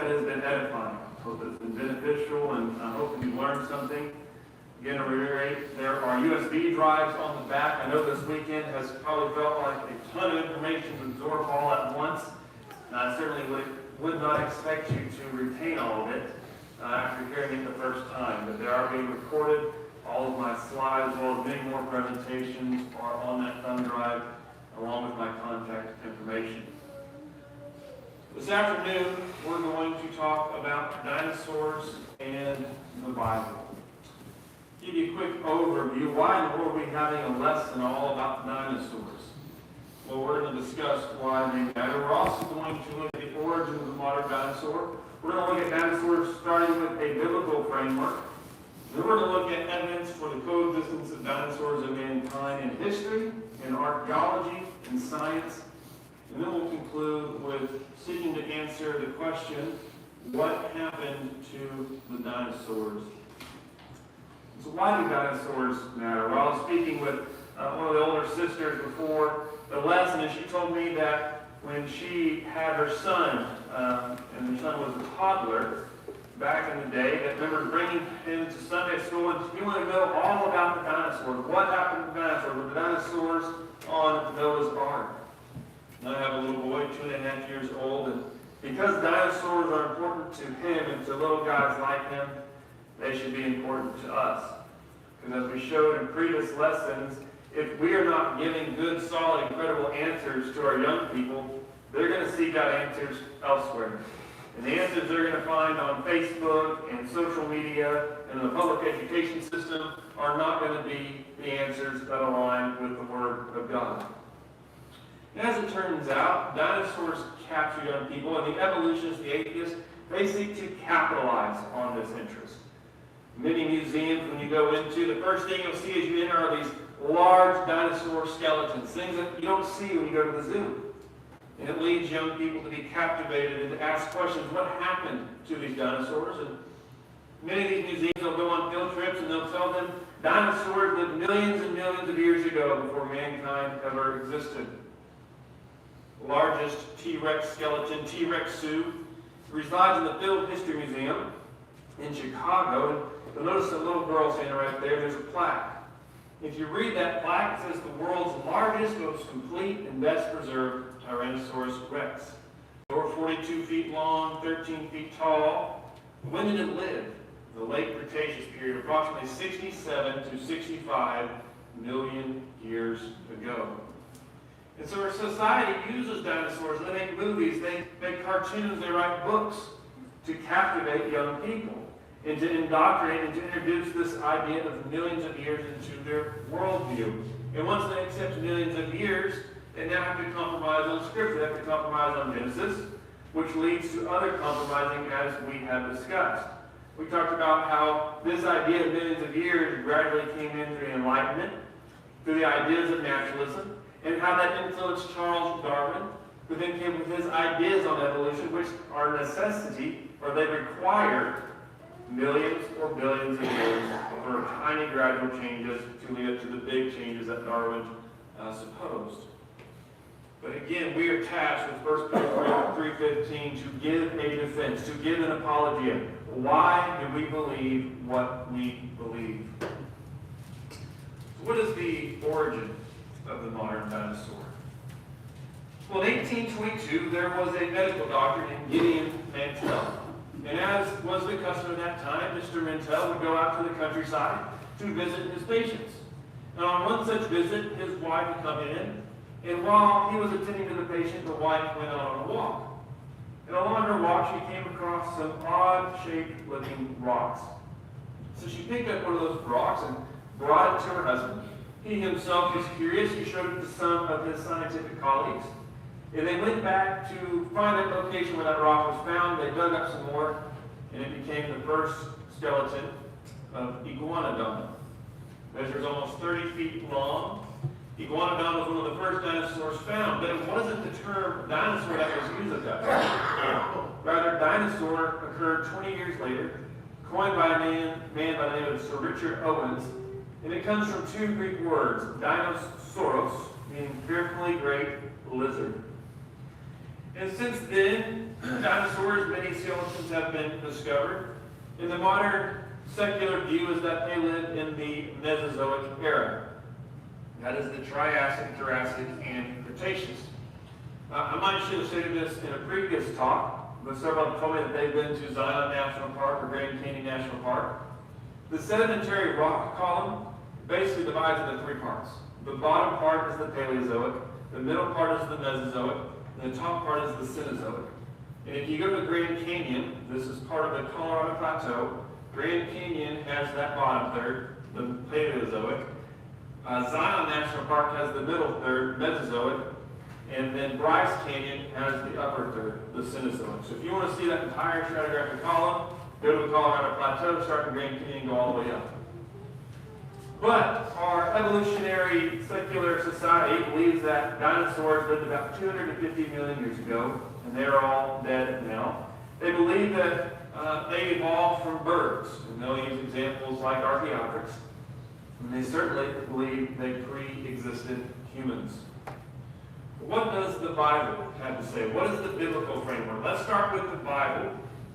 it has been edifying. I hope it's been beneficial, and I hope that you've learned something. Again, to reiterate, there are USB drives on the back. I know this weekend has probably felt like a ton of information to absorb all at once. I certainly would not expect you to retain all of it after hearing it the first time, but they are being recorded. All of my slides, as well as many more presentations, are on that thumb drive, along with my contact information. This afternoon, we're going to talk about dinosaurs and the Bible. Give you a quick overview. Why in the world are we having a lesson all about dinosaurs? Well, we're going to discuss why they matter. We're also going to look at the origin of the modern dinosaur. We're going to look at dinosaurs starting with a biblical framework. Then we're going to look at evidence for the coexistence of dinosaurs and mankind in history, in archaeology, in science. And then we'll conclude with seeking to answer the question, what happened to the dinosaurs? So why do dinosaurs matter? Well, I was speaking with one of the older sisters before the lesson, and she told me that when she had her son, and her son was a toddler back in the day, that remember bringing him to Sunday school, and he wanted to know all about the dinosaurs. What happened to the dinosaurs? Were the dinosaurs on Noah's Ark? And I have a little boy, 2.5 years old, and because dinosaurs are important to him and to little guys like him, they should be important to us. Because as we showed in previous lessons, if we are not giving good, solid, incredible answers to our young people, they're going to seek out answers elsewhere. And the answers they're going to find on Facebook and social media and the public education system are not going to be the answers that align with the Word of God. And as it turns out, dinosaurs capture young people, and the evolutionists, the atheists, they seek to capitalize on this interest. Many museums, when you go into, the first thing you'll see as you enter are these large dinosaur skeletons, things that you don't see when you go to the zoo. And it leads young people to be captivated and to ask questions, what happened to these dinosaurs? And many of these museums will go on field trips and they'll tell them dinosaurs lived millions and millions of years ago before mankind ever existed. The largest T-Rex skeleton, T-Rex Sioux, resides in the Field History Museum in Chicago. And you'll notice the little girl standing right there. There's a plaque. If you read that plaque, it says the world's largest, most complete, and best preserved Tyrannosaurus Rex. Over 42 feet long, 13 feet tall. When did it live? The late Cretaceous period, approximately 67 to 65 million years ago. And so our society uses dinosaurs. They make movies, they make cartoons, they write books to captivate young people and to indoctrinate and to introduce this idea of millions of years into their worldview. And once they accept millions of years, they now have to compromise on Scripture. They have to compromise on Genesis, which leads to other compromising, as we have discussed. We talked about how this idea of millions of years gradually came in through the Enlightenment, through the ideas of naturalism, and how that influenced Charles Darwin, who then came with his ideas on evolution, which are a necessity, or they require millions or billions of years for tiny gradual changes to lead up to the big changes that Darwin supposed. But again, we are tasked with 1 Peter 3:15 to give a defense, to give an apologia. Why do we believe what we believe? So what is the origin of the modern dinosaur? Well, in 1822, there was a medical doctor named Gideon Mantell. And as was the custom at that time, Mr. Mantell would go out to the countryside to visit his patients. And on one such visit, his wife would come in, and while he was attending to the patient, the wife went on a walk. And along her walk, she came across some odd-shaped looking rocks. So she picked up one of those rocks and brought it to her husband. He himself was curious. He showed it to some of his scientific colleagues. And they went back to find that location where that rock was found. They dug up some more, and it became the first skeleton of Iguanodon. Measures almost 30 feet long. Iguanodon was one of the first dinosaurs found, but it wasn't the term dinosaur that was used at that time. Rather, dinosaur occurred 20 years later, coined by a man by the name of Sir Richard Owens, and it comes from two Greek words, dinosauros, meaning fearfully great lizard. And since then, dinosaurs, many skeletons have been discovered. In the modern secular view is that they lived in the Mesozoic era. That is the Triassic, Jurassic, and Cretaceous. I might should have stated this in a previous talk, but several have told me that they've been to Zion National Park or Grand Canyon National Park. The sedimentary rock column basically divides into three parts. The bottom part is the Paleozoic, the middle part is the Mesozoic, and the top part is the Cenozoic. And if you go to Grand Canyon, this is part of the Colorado Plateau. Grand Canyon has that bottom third, the Paleozoic. Zion National Park has the middle third, Mesozoic. And then Bryce Canyon has the upper third, the Cenozoic. So if you want to see that entire stratigraphic column, go to the Colorado Plateau, start in Grand Canyon, and go all the way up. But our evolutionary secular society believes that dinosaurs lived about 250 million years ago, and they're all dead now. They believe that they evolved from birds, and they'll use examples like Archaeopteryx. And they certainly believe they pre-existed humans. What does the Bible have to say? What is the biblical framework? Let's start with the Bible.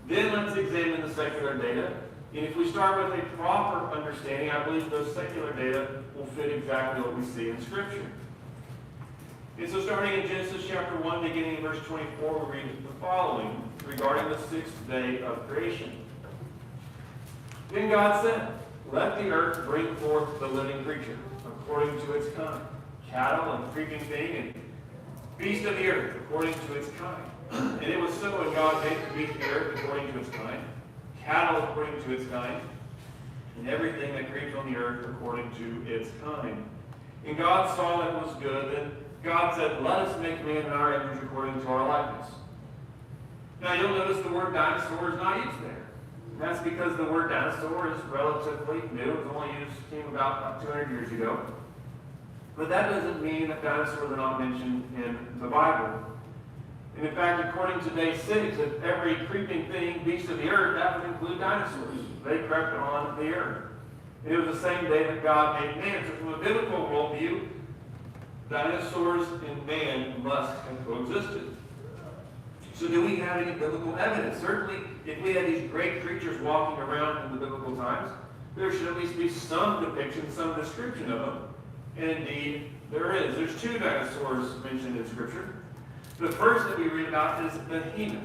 Then let's examine the secular data. And if we start with a proper understanding, I believe those secular data will fit exactly what we see in Scripture. And so starting in Genesis chapter 1, beginning in verse 24, we read the following regarding the sixth day of creation. Then God said, "Let the earth bring forth the living creature, according to its kind, cattle and creeping thing, and beast of the earth, according to its kind." And it was so, and God made the beast of the earth according to its kind, cattle according to its kind, and everything that creeps on the earth according to its kind. And God saw it was good, and God said, "Let us make man in our image according to our likeness." Now you'll notice the word dinosaur is not used there. And that's because the word dinosaur is relatively new. It was only used, came about 200 years ago. But that doesn't mean that dinosaurs are not mentioned in the Bible. And in fact, according to day 6, if every creeping thing, beast of the earth, that would include dinosaurs. They crept on the earth. And it was the same day that God made man. So from a biblical worldview, dinosaurs and man must have coexisted. So do we have any biblical evidence? Certainly, if we had these great creatures walking around in the biblical times, there should at least be some depiction, some description of them. And indeed, there is. There's two dinosaurs mentioned in Scripture. The first that we read about is Behemoth.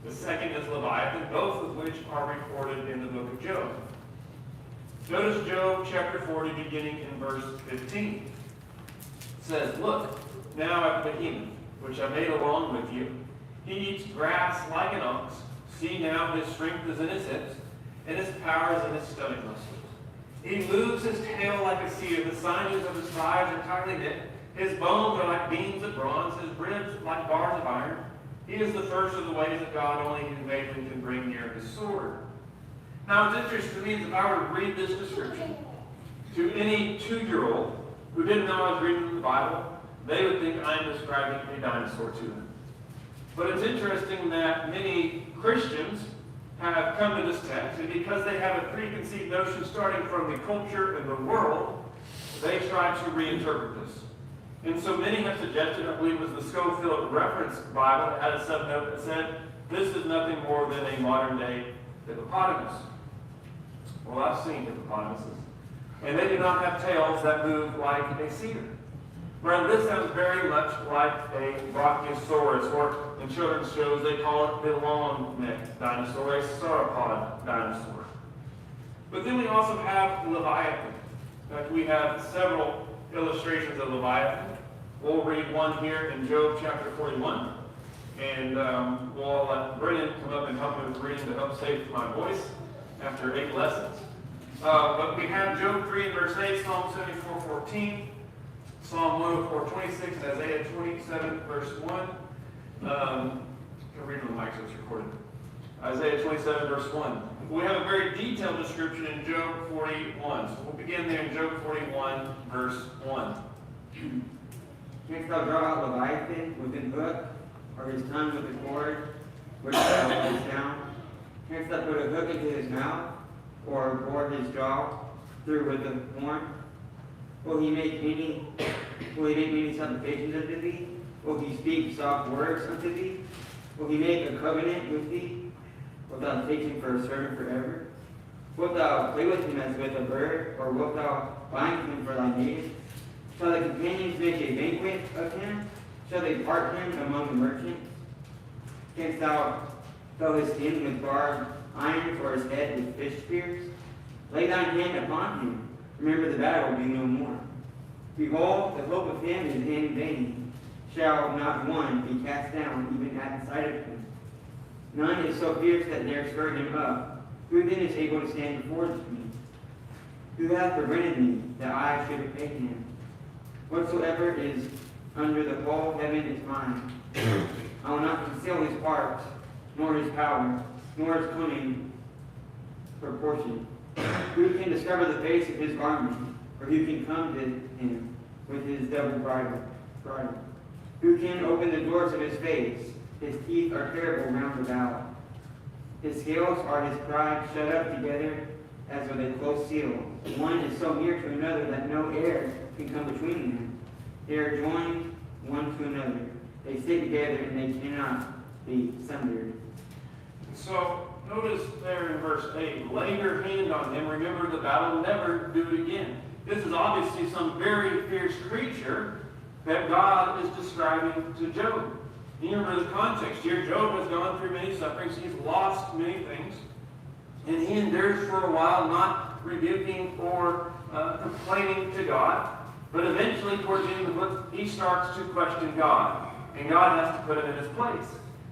The second is Leviathan, both of which are recorded in the book of Job. Notice Job chapter 40, beginning in verse 15. It says, "Look, now at Behemoth, which I made along with you. He eats grass like an ox. See now, his strength is in his hips, and his power is in his stomach muscles. He moves his tail like a cedar. The sinews of his thighs are tightly knit. His bones are like beams of bronze. His ribs like bars of iron. He is the first of the ways of God. Only he who made him can bring near his sword." Now, it's interesting to me is if I were to read this description to any 2-year-old who didn't know I was reading the Bible, they would think I'm describing a dinosaur to them. But it's interesting that many Christians have come to this text, and because they have a preconceived notion starting from the culture and the world, they try to reinterpret this. And so many have suggested, I believe it was the Schofield Reference Bible that had a subnote that said, "This is nothing more than a modern-day hippopotamus." Well, I've seen hippopotamuses, and they do not have tails that move like a cedar. Well, this sounds very much like a Brachiosaurus, or in children's shows they call it the long-necked dinosaur, a sauropod dinosaur. But then we also have Leviathan. In fact, we have several illustrations of Leviathan. We'll read one here in Job chapter 41, and we'll let Brennan come up and help me with reading to help save my voice after 8 lessons. But we have Job 3 verse 8, Psalm 74:14, Psalm 104:26, and Isaiah 27 verse 1. I'll read on the mic so it's recorded. Isaiah 27 verse 1. We have a very detailed description in Job 41. So we'll begin there in Job 41 verse 1. Canst thou draw out Leviathan with an hook, or his tongue with a cord, which thou hast down? Canst thou put a hook into his mouth, or bore his jaw through with a horn? Will he make many supplications unto thee? Will he speak soft words unto thee? Will he make a covenant with thee? Wilt thou take him for a servant forever? Wilt thou play with him as with a bird, or wilt thou bind him for thy maid? Shall the companions make a banquet of him? Shall they part him among the merchants? Canst thou fill his skin with barbed iron, for his head with fish spears? Lay thine hand upon him. Remember the battle be no more. Behold, the hope of him is in vain. Shall not one be cast down even at the sight of him? None is so fierce that dare stir him up. Who then is able to stand before me? Who hath prevented me that I should pay him? Whatsoever is under the whole heaven is mine. I will not conceal his parts, nor his power, nor his cunning proportion. Who can discover the face of his garment, or who can come to him with his double bridle? Who can open the doors of his face? His teeth are terrible round about. His scales are his pride shut up together as with a close seal. One is so near to another that no air can come between them. They are joined one to another. They stay together and they cannot be sundered. So notice there in verse 8, lay your hand on them, remember the battle, never do it again. This is obviously some very fierce creature that God is describing to Job. You remember the context here. Job has gone through many sufferings. He's lost many things. And he endures for a while, not rebuking or complaining to God. But eventually, towards the end of the book, he starts to question God. And God has to put him in his place.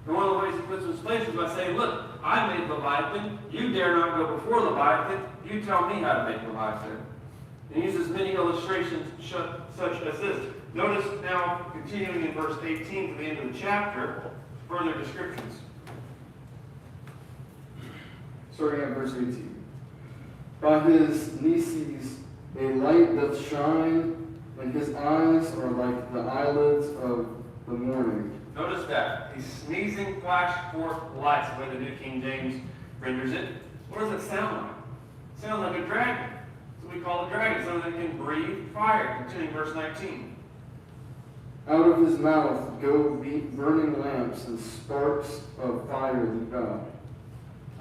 And one of the ways he puts him in his place is by saying, look, I made Leviathan. You dare not go before Leviathan. You tell me how to make Leviathan. And he uses many illustrations such as this. Notice now, continuing in verse 18 to the end of the chapter, further descriptions. Starting at verse 18. By his Nises a light doth shine, and his eyes are like the eyelids of the morning. Notice that. He's sneezing, flash forth lights, the way the New King James renders it. What does it sound like? It sounds like a dragon. That's what we call a dragon, something that can breathe fire. Continuing verse 19. Out of his mouth go burning lamps, and sparks of fire leap out.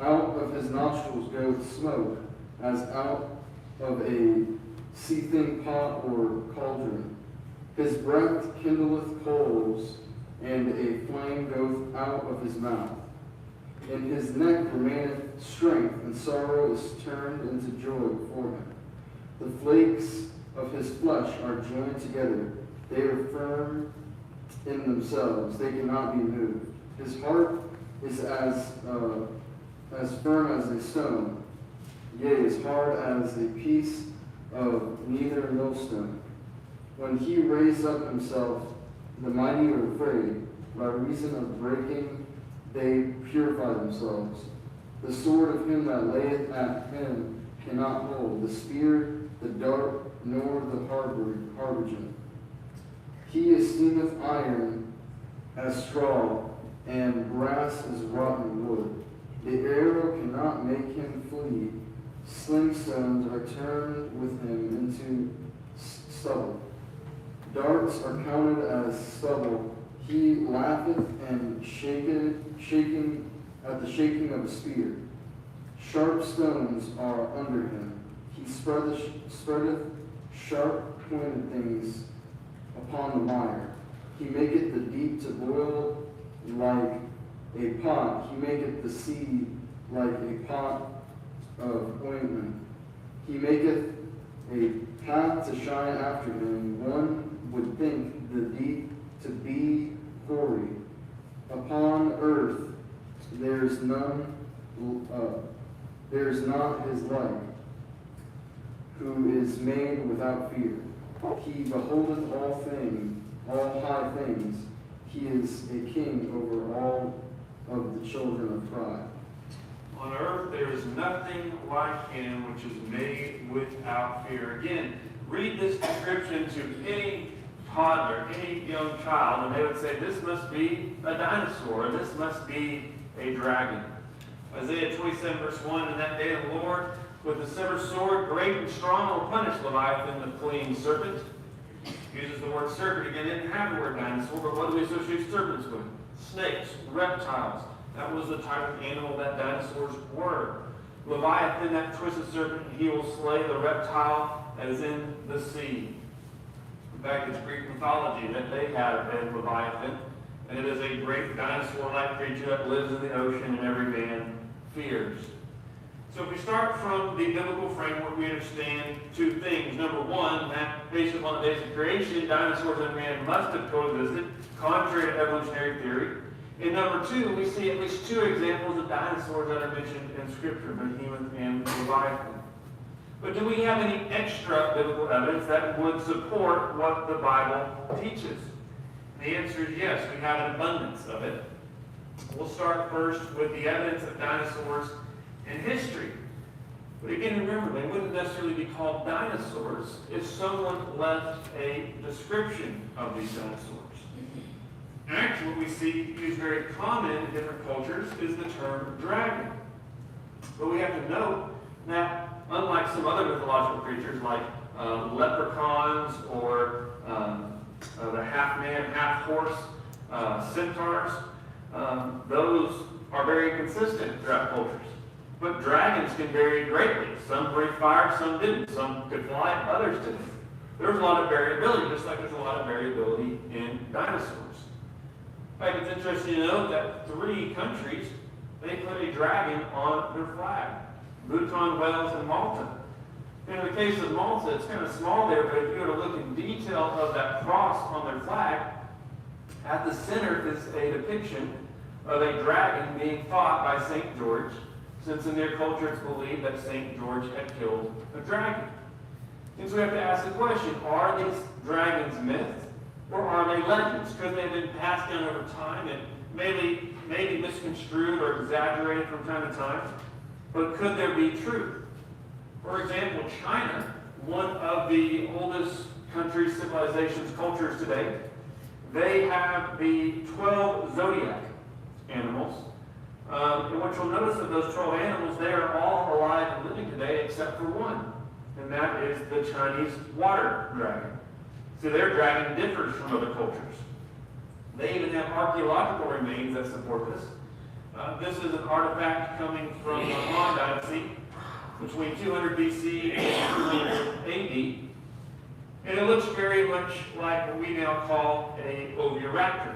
Out of his nostrils goeth smoke, as out of a seething pot or cauldron. His breath kindleth coals, and a flame goeth out of his mouth. In his neck remaineth strength, and sorrow is turned into joy for him. The flakes of his flesh are joined together. They are firm in themselves. They cannot be moved. His heart is as firm as a stone, yea, as hard as a piece of neither millstone. When he raised up himself, the mighty are afraid. By reason of breaking, they purify themselves. The sword of him that layeth at him cannot hold, the spear, the dart, nor the habergeon. He esteemeth iron as straw, and brass as rotten wood. The arrow cannot make him flee. Slingstones are turned with him into stubble. Darts are counted as stubble. He laugheth and shaking at the shaking of a spear. Sharp stones are under him. He spreadeth sharp pointed things upon the mire. He maketh the deep to boil like a pot. He maketh the sea like a pot of ointment. He maketh a path to shine after him. One would think the deep to be hoary. Upon earth there is not his like, who is made without fear. He beholdeth all things, all high things. He is a king over all of the children of pride. On earth there is nothing like him which is made without fear. Again, read this description to any toddler, any young child, and they would say, this must be a dinosaur, this must be a dragon. Isaiah 27 verse 1, in that day the Lord with the silver sword, great and strong, will punish Leviathan, the fleeing serpent. Uses the word serpent again. Didn't have the word dinosaur, but what do we associate serpents with? Snakes, reptiles, that was the type of animal that dinosaurs were. Leviathan, that twisted serpent, he will slay the reptile that is in the sea. In fact, it's Greek mythology that they have a Leviathan, and it is a great dinosaur-like creature that lives in the ocean and every man fears. So if we start from the biblical framework, we understand two things. Number one, that based upon the days of creation, dinosaurs and man must have coexisted, contrary to evolutionary theory. And number two, we see at least two examples of dinosaurs that are mentioned in Scripture, Behemoth and Leviathan. But do we have any extra biblical evidence that would support what the Bible teaches? The answer is yes, we have an abundance of it. We'll start first with the evidence of dinosaurs in history. But again, remember, they wouldn't necessarily be called dinosaurs if someone left a description of these dinosaurs. Actually, what we see used very common in different cultures is the term dragon. But we have to note that unlike some other mythological creatures like leprechauns or the half-man, half-horse centaurs, those are very consistent throughout cultures. But dragons can vary greatly. Some breathe fire, some didn't. Some could fly, others didn't. There's a lot of variability, just like there's a lot of variability in dinosaurs. In fact, it's interesting to note that 3 countries, they put a dragon on their flag. Bhutan, Wales, and Malta. In the case of Malta, it's kind of small there, but if you were to look in detail of that cross on their flag, at the center is a depiction of a dragon being fought by St. George, since in their culture it's believed that St. George had killed a dragon. And so we have to ask the question, are these dragons myths or are they legends? Could they have been passed down over time and maybe misconstrued or exaggerated from time to time? But could there be truth? For example, China, one of the oldest countries, civilizations, cultures today, they have the 12 zodiac animals. And what you'll notice of those 12 animals, they are all alive and living today except for one. And that is the Chinese water dragon. So their dragon differs from other cultures. They even have archaeological remains that support this. This is an artifact coming from the Han Dynasty between 200 BC and 200 AD. And it looks very much like what we now call a oviraptor.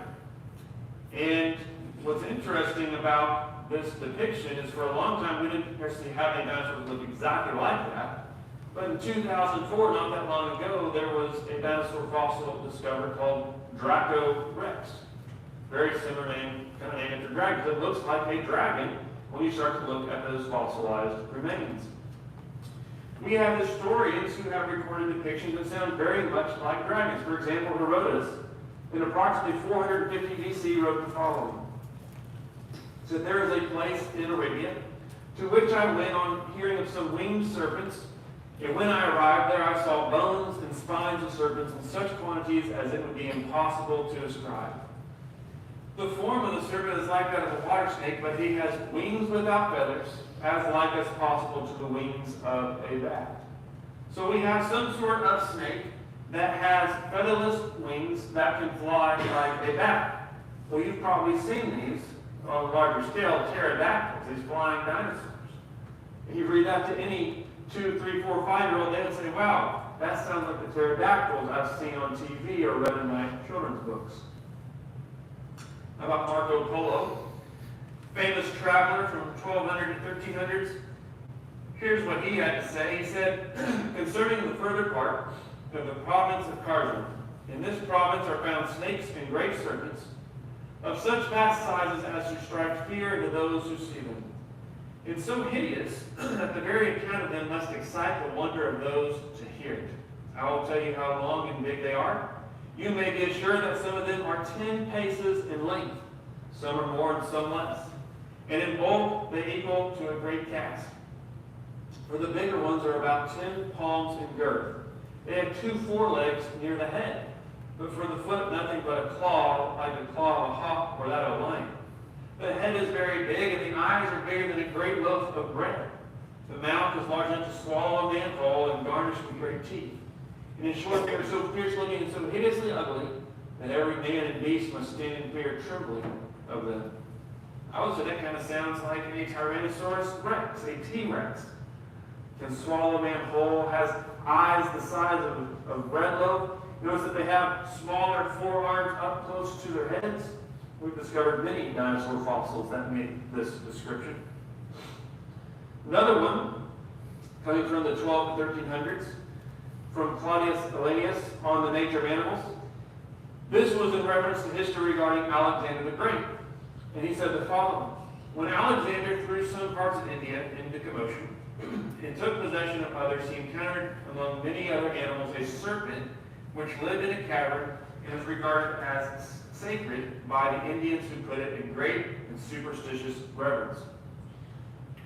And what's interesting about this depiction is for a long time we didn't necessarily have any dinosaurs that look exactly like that. But in 2004, not that long ago, there was a dinosaur fossil discovered called Draco Rex. Very similar name, kind of named after dragon. It looks like a dragon when you start to look at those fossilized remains. We have historians who have recorded depictions that sound very much like dragons. For example, Herodotus, in approximately 450 BC, wrote the following. So there is a place in Arabia to which I went on hearing of some winged serpents, and when I arrived there I saw bones and spines of serpents in such quantities as it would be impossible to describe. The form of the serpent is like that of a water snake, but he has wings without feathers, as like as possible to the wings of a bat. So we have some sort of snake that has featherless wings that can fly like a bat. Well, you've probably seen these on a larger scale, pterodactyls, these flying dinosaurs. And you read that to any 2, 3, 4, 5-year-old, they would say, wow, that sounds like the pterodactyls I've seen on TV or read in my children's books. How about Marco Polo, famous traveler from 1200 to 1300s? Here's what he had to say. He said, concerning the further part of the province of Kharzen, in this province are found snakes and great serpents, of such vast sizes as to strike fear into those who see them, and so hideous that the very account of them must excite the wonder of those to hear it. I will tell you how long and big they are. You may be assured that some of them are 10 paces in length, some are more and some less, and in bulk they equal to a great cask. For the bigger ones are about 10 palms in girth. They have 2 forelegs near the head, but for the foot nothing but a claw, like the claw of a hawk or that of a lion. The head is very big, and the eyes are bigger than a great loaf of bread. The mouth is large enough to swallow a man whole and garnished with great teeth. And in short, they are so fierce looking and so hideously ugly that every man and beast must stand in fear, trembling of them. I would say that kind of sounds like a Tyrannosaurus Rex, a T-Rex. Can swallow a man whole, has eyes the size of bread loaf. Notice that they have smaller forearms up close to their heads. We've discovered many dinosaur fossils that meet this description. Another one, coming from the 12 to 1300s, from Claudius Linnaeus on the nature of animals. This was in reference to history regarding Alexander the Great. And he said the following: when Alexander threw some parts of India into commotion and took possession of others, he encountered among many other animals a serpent which lived in a cavern and was regarded as sacred by the Indians, who put it in great and superstitious reverence.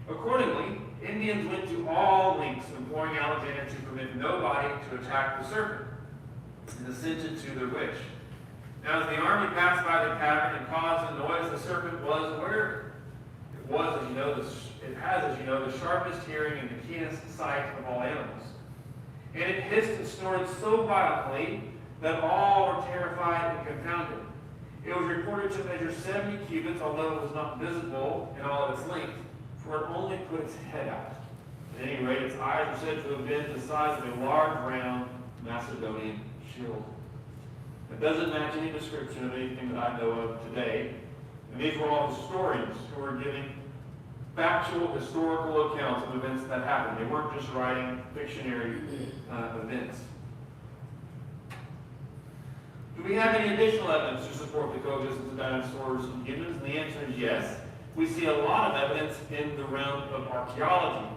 Accordingly, Indians went to all lengths imploring Alexander to permit nobody to attack the serpent, and assented to their wish. Now, as the army passed by the cavern and caused a noise, the serpent was aware of it. It was, as you know, it has, as you know, the sharpest hearing and the keenest sight of all animals. And it hissed and snorted so violently that all were terrified and confounded. It was reported to measure 70 cubits, although it was not visible in all of its length, for it only put its head out. At any rate, its eyes were said to have been the size of a large, round Macedonian shield. It doesn't match any description of anything that I know of today. And these were all historians who were giving factual, historical accounts of events that happened. They weren't just writing fictionary events. Do we have any additional evidence to support the coexistence of dinosaurs and humans? And the answer is yes. We see a lot of evidence in the realm of archaeology.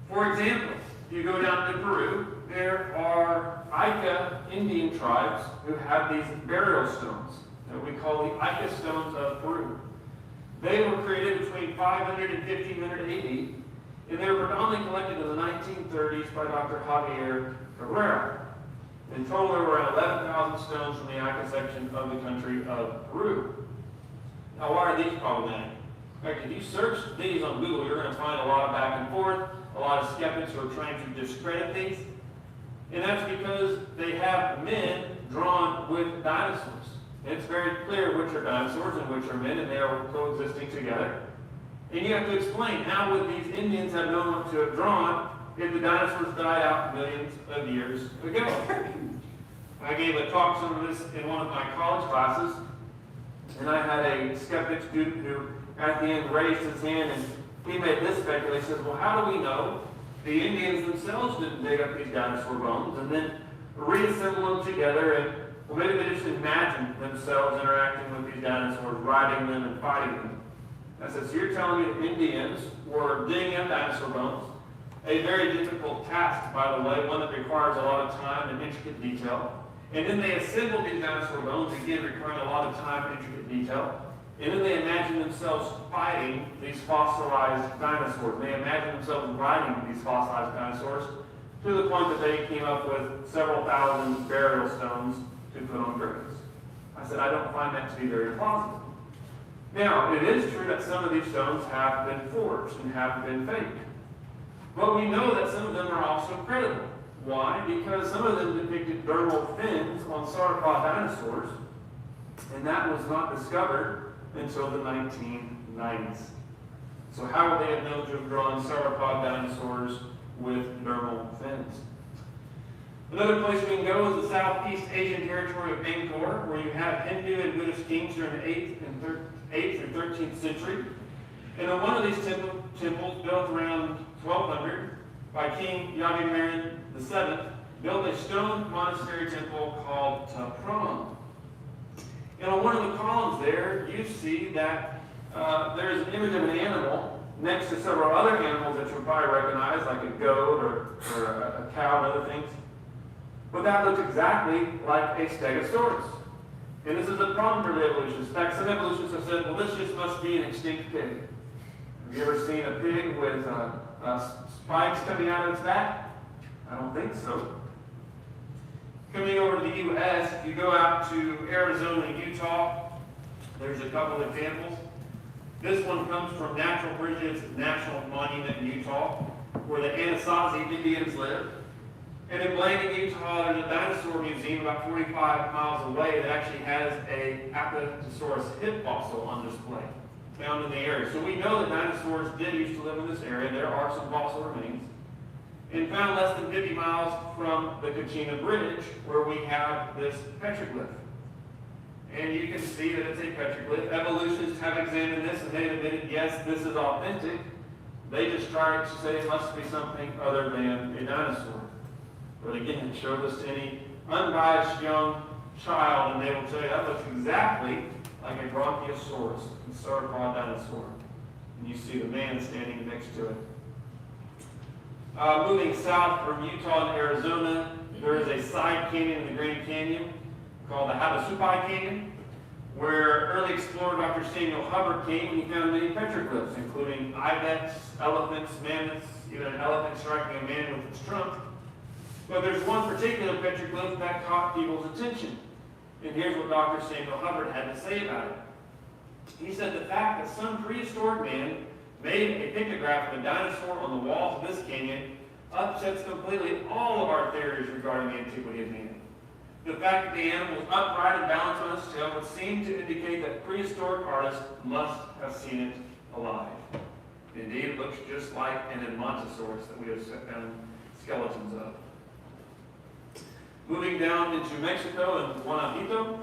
For example, if you go down to Peru, there are Ica Indian tribes who have these burial stones that we call the Ica stones of Peru. They were created between 500 and 1500 AD, and they were predominantly collected in the 1930s by Dr. Javier Herrera. In total, there were around 11,000 stones from the Ica section of the country of Peru. Now, why are these problematic? In fact, if you search these on Google, you're going to find a lot of back and forth, a lot of skeptics who are trying to discredit these. And that's because they have men drawn with dinosaurs. And it's very clear which are dinosaurs and which are men, and they are coexisting together. And you have to explain, how would these Indians have known what to have drawn if the dinosaurs died out millions of years ago? I gave a talk some of this in one of my college classes, and I had a skeptic student who at the end raised his hand, and he made this speculation. He says, well, how do we know the Indians themselves didn't dig up these dinosaur bones and then reassemble them together, and well, maybe they just imagined themselves interacting with these dinosaurs, riding them and fighting them. I said, so you're telling me the Indians were digging up dinosaur bones, a very difficult task, by the way, one that requires a lot of time and intricate detail. And then they assembled these dinosaur bones, again requiring a lot of time and intricate detail. And then they imagined themselves fighting these fossilized dinosaurs. They imagined themselves riding these fossilized dinosaurs to the point that they came up with several thousand burial stones to put on graves. I said, I don't find that to be very plausible. Now, it is true that some of these stones have been forged and have been faked. But we know that some of them are also credible. Why? Because some of them depicted dermal fins on sauropod dinosaurs, and that was not discovered until the 1990s. So how would they have known to have drawn sauropod dinosaurs with dermal fins? Another place we can go is the Southeast Asian territory of Angkor, where you have Hindu and Buddhist kings during the 8th through 13th century. And on one of these temples, built around 1200 by King Yavimaran VII, built a stone monastery temple called Tapram. And on one of the columns there, you see that there is an image of an animal next to several other animals that you'll probably recognize, like a goat or a cow and other things. But that looks exactly like a stegosaurus. And this is a problem for the evolutionists. In fact, some evolutionists have said, well, this just must be an extinct pig. Have you ever seen a pig with spikes coming out of its back? I don't think so. Coming over to the U.S., if you go out to Arizona and Utah, there's a couple examples. This one comes from Natural Bridges National Monument in Utah, where the Anasazi Indians live. And in Blaine, Utah, there's a dinosaur museum about 45 miles away that actually has a Apatosaurus hip fossil on display, found in the area. So we know that dinosaurs did used to live in this area. There are some fossil remains. And found less than 50 miles from the Kachina Bridge, where we have this petroglyph. And you can see that it's a petroglyph. Evolutionists have examined this and they've admitted, yes, this is authentic. They just try to say it must be something other than a dinosaur. But again, show this to any unbiased young child and they will tell you that looks exactly like a Bronchiosaurus, a sauropod dinosaur. And you see the man standing next to it. Moving south from Utah to Arizona, there is a side canyon in the Grand Canyon called the Havasupai Canyon, where early explorer Dr. Samuel Hubbard came and he found many petroglyphs, including ibex, elephants, mammoths, even an elephant striking a man with its trunk. But there's one particular petroglyph that caught people's attention. And here's what Dr. Samuel Hubbard had to say about it. He said the fact that some prehistoric man made a pictograph of a dinosaur on the walls of this canyon upsets completely all of our theories regarding the antiquity of man. The fact that the animal was upright and balanced on its tail would seem to indicate that prehistoric artists must have seen it alive. Indeed, it looks just like an Edmontosaurus that we have found skeletons of. Moving down into Mexico and Guanajuato,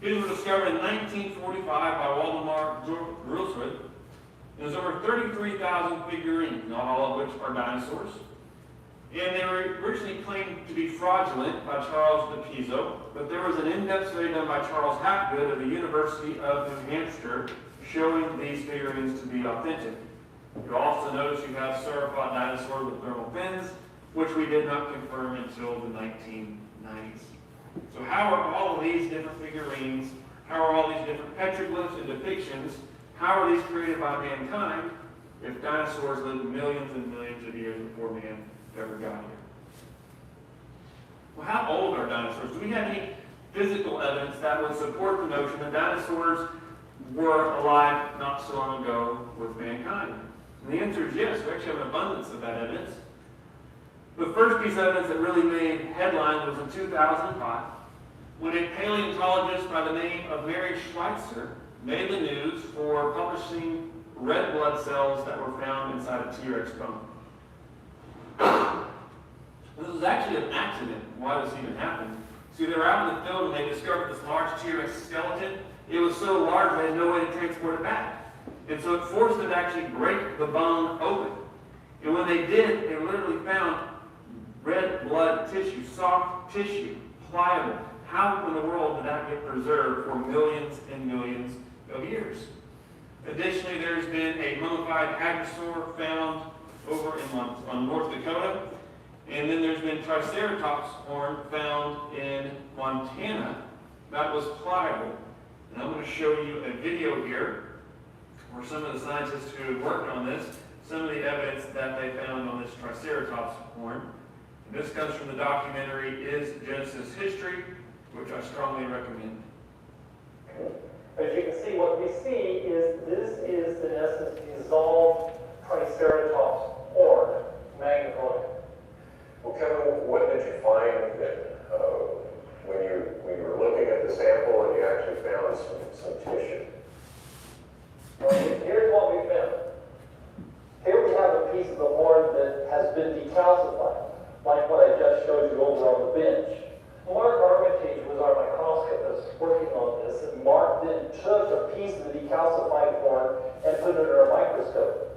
these were discovered in 1945 by Waldemar Grosswood. There's over 33,000 figurines, not all of which are dinosaurs. And they were originally claimed to be fraudulent by Charles de Piso, but there was an in-depth study done by Charles Hapgood of the University of New Hampshire showing these figurines to be authentic. You also notice you have sauropod dinosaurs with thermal fins, which we did not confirm until the 1990s. So how are all of these different figurines, how are all these different petroglyphs and depictions, how are these created by mankind if dinosaurs lived millions and millions of years before man ever got here? Well, how old are dinosaurs? Do we have any physical evidence that would support the notion that dinosaurs were alive not so long ago with mankind? And the answer is yes. We actually have an abundance of that evidence. The first piece of evidence that really made headlines was in 2005, when a paleontologist by the name of Mary Schweitzer made the news for publishing red blood cells that were found inside a T-Rex bone. This was actually an accident. Why this even happened? See, they were out in the field and they discovered this large T-Rex skeleton. It was so large they had no way to transport it back. And so it forced them to actually break the bone open. And when they did, they literally found red blood tissue, soft tissue, pliable. How in the world did that get preserved for millions and millions of years? Additionally, there's been a mummified hadrosaur found over on North Dakota. And then there's been Triceratops horn found in Montana that was pliable. And I'm going to show you a video here where some of the scientists who have worked on this, some of the evidence that they found on this Triceratops horn. And this comes from the documentary Is Genesis History, which I strongly recommend. As you can see, what we see is this is, in essence, dissolved Triceratops horn, magnified. Well, Kevin, what did you find that, when you were looking at the sample and you actually found some tissue? Well, here's what we found. Here we have a piece of the horn that has been decalcified, like what I just showed you over on the bench. Mark Armitage was our microscopist working on this, and Mark then took a piece of the decalcified horn and put it under a microscope.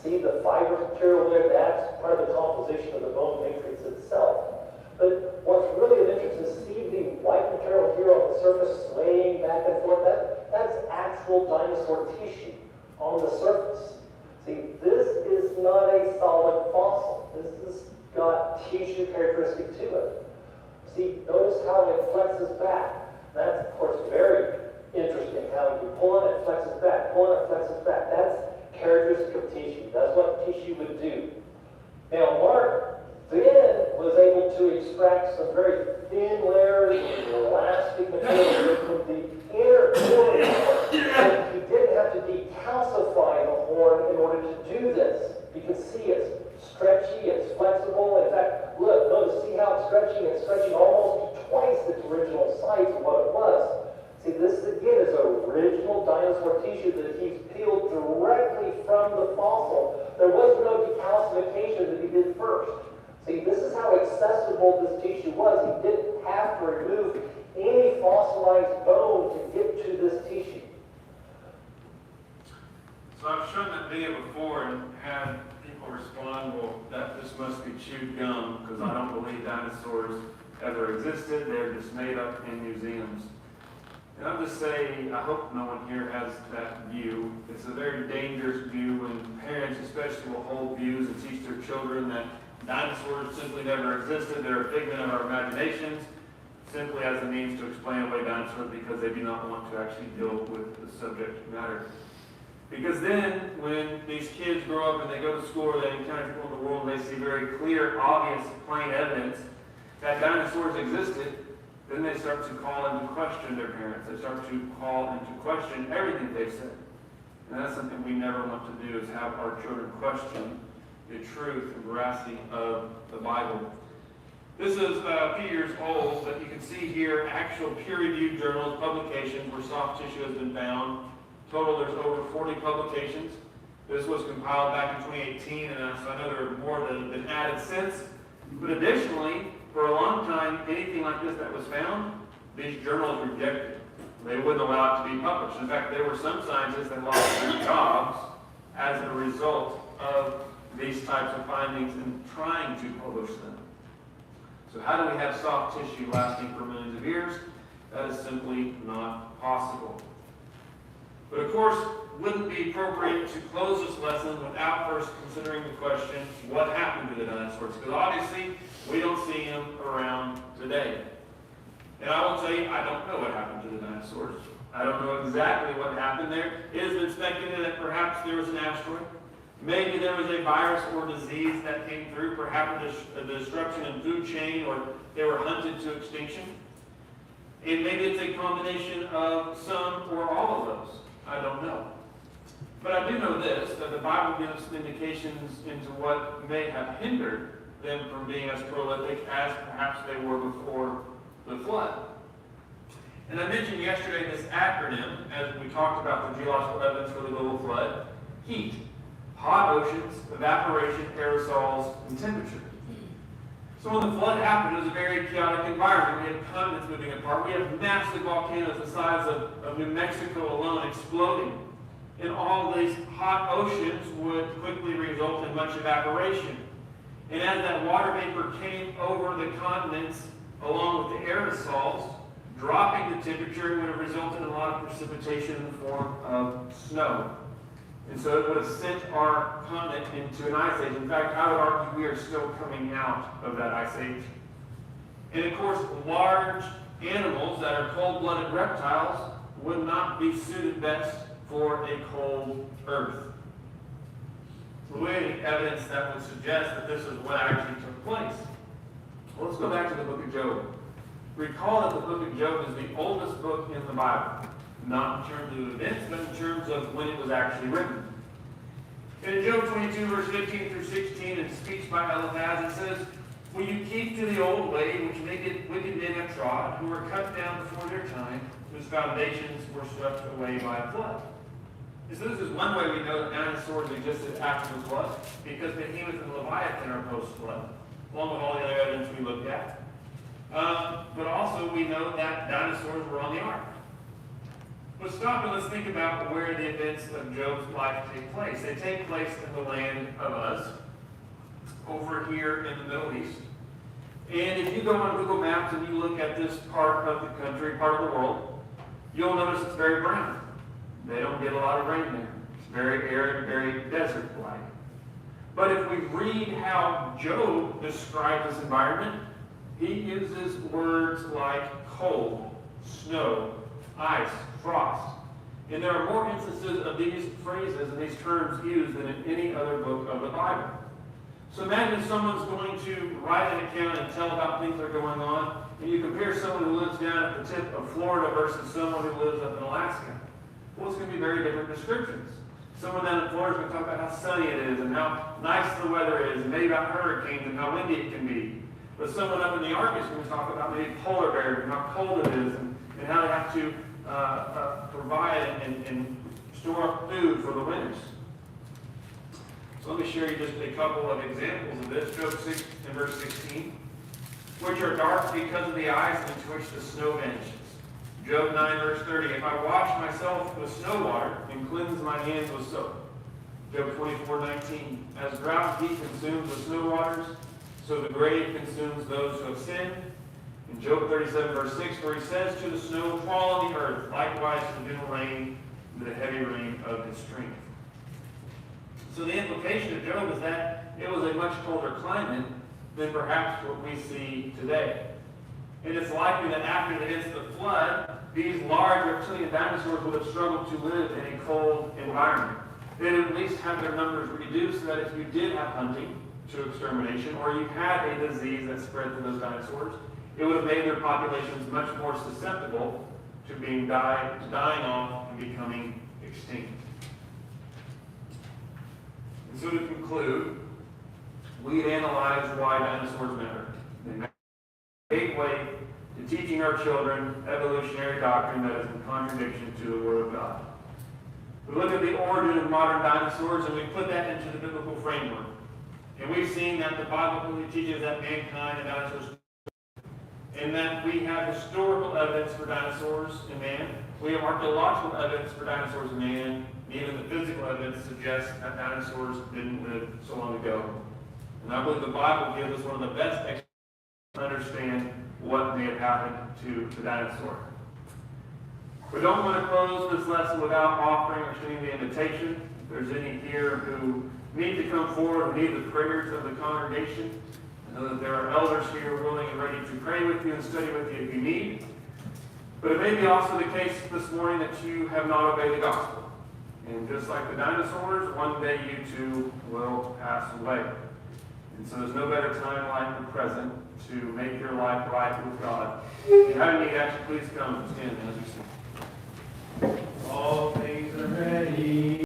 See the fiber material there? That's part of the composition of the bone matrix itself. But what's really of interest is see the white material here on the surface swaying back and forth? That's actual dinosaur tissue on the surface. See, this is not a solid fossil. This has got tissue characteristic to it. See, notice how it flexes back. That's, of course, very interesting, how you pull on it, flexes back, pull on it, flexes back. That's characteristic of tissue. That's what tissue would do. Now, Mark then was able to extract some very thin layers of elastic material from the inner core. But he didn't have to decalcify the horn in order to do this. You can see it's stretchy, it's flexible. In fact, look, notice So I've shown that video before and had people respond, well, that just must be chewed gum, because I don't believe dinosaurs ever existed. They're just made up in museums. And I'm just saying, I hope no one here has that view. It's a very dangerous view when parents especially will hold views and teach their children that dinosaurs simply never existed. They're a figment of our imaginations, simply as a means to explain away dinosaurs because they do not want to actually deal with the subject matter. Because then, when these kids grow up and they go to school or they encounter people in the world and they see very clear, obvious, plain evidence that dinosaurs existed, then they start to call into question their parents. They start to call into question everything they've said. And that's something we never want to do, is have our children question the truth and veracity of the Bible. This is a few years old, but you can see here actual peer-reviewed journals, publications where soft tissue has been found. Total, there's over 40 publications. This was compiled back in 2018, and so I know there are more that have been added since. But additionally, for a long time, anything like this that was found, these journals rejected. They wouldn't allow it to be published. In fact, there were some scientists that lost their jobs as a result of these types of findings and trying to publish them. So how do we have soft tissue lasting for millions of years? That is simply not possible. But of course, wouldn't it be appropriate to close this lesson without first considering the question, what happened to the dinosaurs? Because obviously, we don't see them around today. And I will tell you, I don't know what happened to the dinosaurs. I don't know exactly what happened there. It has been speculated that perhaps there was an asteroid. Maybe there was a virus or disease that came through, perhaps a disruption in food chain, or they were hunted to extinction. And maybe it's a combination of some or all of those. I don't know. But I do know this, that the Bible gives indications into what may have hindered them from being as prolific as perhaps they were before the flood. And I mentioned yesterday this acronym, as we talked about the geological evidence for the global flood: heat, hot oceans, evaporation, aerosols, and temperature. So when the flood happened, it was a very chaotic environment. We had continents moving apart. We have massive volcanoes the size of New Mexico alone exploding. And all these hot oceans would quickly result in much evaporation. And as that water vapor came over the continents, along with the aerosols, dropping the temperature would have resulted in a lot of precipitation in the form of snow. And so it would have sent our continent into an ice age. In fact, I would argue we are still coming out of that ice age. And of course, large animals that are cold-blooded reptiles would not be suited best for a cold earth. So we have any evidence that would suggest that this is what actually took place. Well, let's go back to the book of Job. Recall that the book of Job is the oldest book in the Bible. Not in terms of events, but in terms of when it was actually written. In Job 22, verse 15 through 16, it speaks by Eliphaz. It says, "Will you keep to the old way, which wicked men have trod, who were cut down before their time, whose foundations were swept away by a flood?" And so this is one way we know that dinosaurs existed after the flood, because Behemoth and Leviathan are post-flood, along with all the other evidence we looked at. But also we know that dinosaurs were on the ark. But stop and let's think about where the events of Job's life take place. They take place in the land of Uz, over here in the Middle East. And if you go on Google Maps and you look at this part of the country, part of the world, you'll notice it's very brown. They don't get a lot of rain there. It's very arid, very desert-like. But if we read how Job describes this environment, he uses words like cold, snow, ice, frost. And there are more instances of these phrases and these terms used than in any other book of the Bible. So imagine someone's going to write an account and tell about things that are going on, and you compare someone who lives down at the tip of Florida versus someone who lives up in Alaska. Well, it's going to be very different descriptions. Someone down in Florida is going to talk about how sunny it is and how nice the weather is, and maybe about hurricanes and how windy it can be. But someone up in the Arctic is going to talk about maybe polar bears and how cold it is, and how they have to provide and store up food for the winters. So let me share you just a couple of examples of this. Job 6 and verse 16, which are dark because of the ice into which the snow vanishes. Job 9 verse 30, if I wash myself with snow water and cleanse my hands with soap. Job 24:19. As drought heat consumes the snow waters, so the grave consumes those who have sinned. In Job 37:6, where he says to the snow, fall on the earth, likewise to the gentle rain, and the heavy rain of his strength. So the implication of Job is that it was a much colder climate than perhaps what we see today. And it's likely that after the instant flood, these large reptilian dinosaurs would have struggled to live in a cold environment. They'd at least have their numbers reduced so that if you did have hunting to extermination, or you had a disease that spread to those dinosaurs, it would have made their populations much more susceptible to being dying off and becoming extinct. And so to conclude, we've analyzed why dinosaurs matter. They matter as a gateway to teaching our children evolutionary doctrine that is in contradiction to the Word of God. We look at the origin of modern dinosaurs and we put that into the biblical framework. And we've seen that the Bible clearly teaches that mankind and dinosaurs, and that we have historical evidence for dinosaurs and man. We have archaeological evidence for dinosaurs and man. And even the physical evidence suggests that dinosaurs didn't live so long ago. And I believe the Bible gives us one of the best explanations to understand what may have happened to the dinosaur. We don't want to close this lesson without offering or extending the invitation. If there's any here who need to come forward, who need the prayers of the congregation, I know that there are elders here willing and ready to pray with you and study with you if you need. But it may be also the case this morning that you have not obeyed the gospel. And just like the dinosaurs, one day you too will pass away. And so there's no better time like the present to make your life right with God. If you have any need, actually please come and stand as we sing.